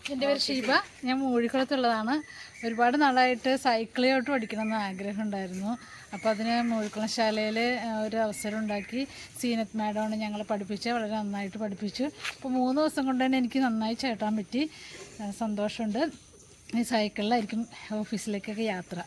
എൻ്റെ പേര് ഷീബ. ഞാൻ മൂഴിക്കുളത്തുള്ളതാണ്. ഒരുപാട് നാളായിട്ട് സൈക്കിളിലോട്ട് പഠിക്കണമെന്ന് ആഗ്രഹം ഉണ്ടായിരുന്നു. അപ്പോൾ അതിന് മൂഴിക്കുളം ശാലയിൽ ഒരു അവസരം ഉണ്ടാക്കി. സീനത്ത് മാഡമാണ് ഞങ്ങളെ പഠിപ്പിച്ച് വളരെ നന്നായിട്ട് പഠിപ്പിച്ചു. അപ്പോൾ 3 ദിവസം കൊണ്ട് തന്നെ എനിക്ക് നന്നായി ചവിട്ടാൻ പറ്റി. സന്തോഷമുണ്ട്. ഈ സൈക്കിളിലായിരിക്കും ഓഫീസിലേക്കൊക്കെ യാത്ര.